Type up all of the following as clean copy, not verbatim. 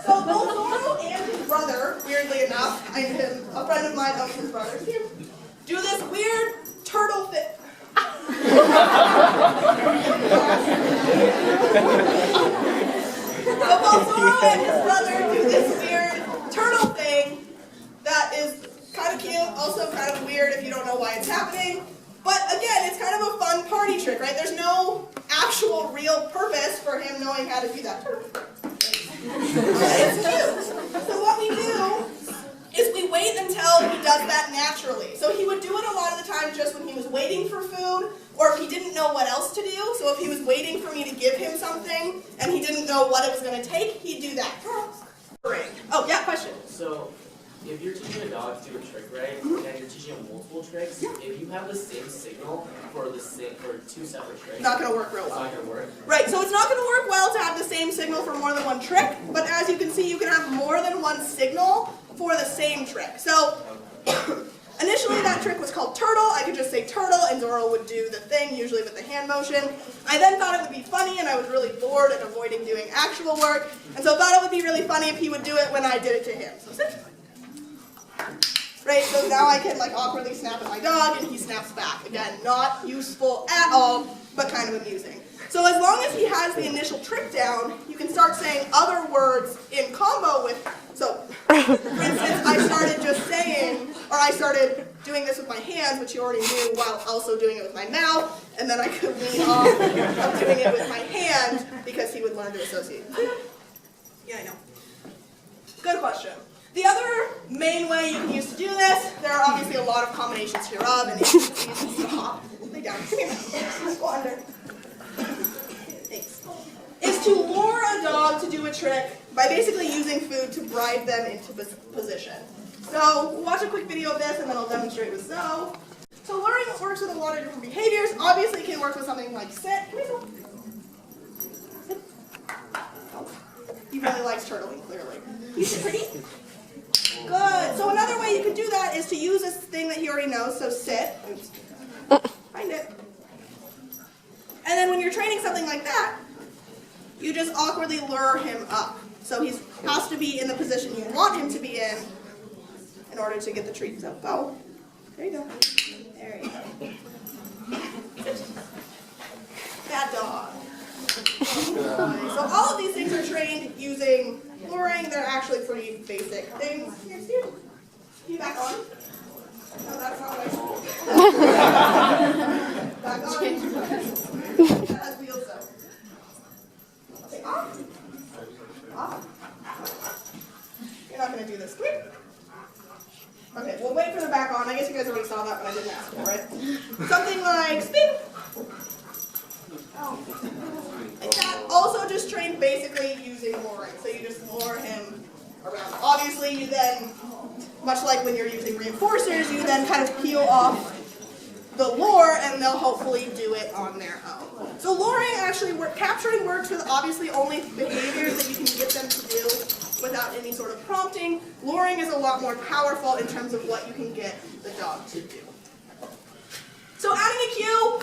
So both Zoro and his brother, weirdly enough, a friend of mine owns his brother, do this weird turtle thing. So both Zoro and his brother do this weird turtle thing that is kind of cute, also kind of weird if you don't know why it's happening. But again, it's kind of a fun party trick, right? There's no actual real purpose for him knowing how to do that turtle. It's cute. So what we do is we wait until he does that naturally. So he would do it a lot of the time just when he was waiting for food, or if he didn't know what else to do. So if he was waiting for me to give him something and he didn't know what it was going to take, he'd do that. Oh, yeah, question. So if you're teaching a dog to do a trick, right, and you're teaching him multiple tricks, if you have the same signal for two separate tricks, Not going to work real well. It's not going to work. Right, so it's not going to work well to have the same signal for more than one trick, but as you can see, you can have more than one signal for the same trick. So initially that trick was called turtle. I could just say turtle and Zoro would do the thing, usually with the hand motion. I then thought it would be funny, and I was really bored and avoiding doing actual work, and so thought it would be really funny if he would do it when I did it to him. So sit. Right, so now I can like awkwardly snap at my dog and he snaps back. Again, not useful at all, but kind of amusing. So as long as he has the initial trick down, you can start saying other words in combo with, so for instance, I started doing this with my hands, which you already knew, while also doing it with my mouth, and then I could lean off of doing it with my hand because he would learn to associate. Yeah, I know. Good question. The other main way you can use to do this, there are obviously a lot of combinations hereof, and you can stop, lay down, go under. Thanks. Is to lure a dog to do a trick by basically using food to bribe them into position. So we'll watch a quick video of this, and then I'll demonstrate with Zoe. So luring works with a lot of different behaviors. Obviously, it can work with something like sit. Sit. Oh. He really likes turtling, clearly. He's pretty. Good. So another way you can do that is to use this thing that he already knows. So sit. Oops. Find it. And then when you're training something like that, you just awkwardly lure him up. So he has to be in the position you want him to be in order to get the treat. So go. There you go. There you go. Sit. Bad dog. So all of these things are trained using luring. They're actually pretty basic things. Here, Steve. You back on. No, that's not what I told you. Back on. That has wheels though. Okay, off. Off. You're not going to do this. Come here. Okay, we'll wait for the back on. I guess you guys already saw that, but I didn't ask for it. Something like spin. Like that. Also just trained basically using luring. So you just lure him around. Obviously you then, much like when you're using reinforcers, you then kind of peel off the lure and they'll hopefully do it on their own. So luring actually, capturing works with obviously only behaviors that you can get them to do without any sort of prompting. Luring is a lot more powerful in terms of what you can get the dog to do. So adding a cue,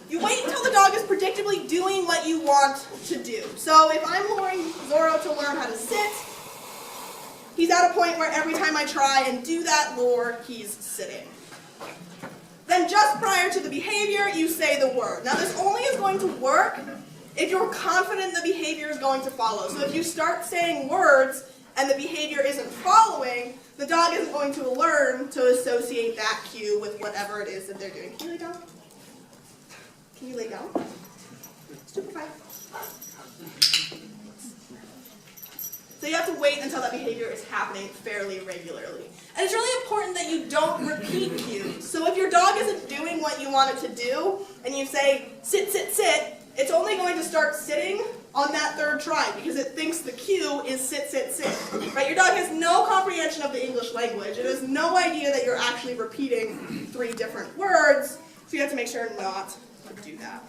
you wait until the dog is predictably doing what you want to do. So if I'm luring Zoro to learn how to sit, he's at a point where every time I try and do that lure, he's sitting. Then just prior to the behavior, you say the word. Now this only is going to work if you're confident the behavior is going to follow. So if you start saying words and the behavior isn't following, the dog isn't going to learn to associate that cue with whatever it is that they're doing. Can you lay down? Can you lay down? Stupefy. So you have to wait until that behavior is happening fairly regularly. And it's really important that you don't repeat cues. So if your dog isn't doing what you want it to do, and you say, sit, sit, sit, it's only going to start sitting on that third try because it thinks the cue is sit, sit, sit. Right? Your dog has no comprehension of the English language. It has no idea that you're actually repeating 3 different words, so you have to make sure not to do that.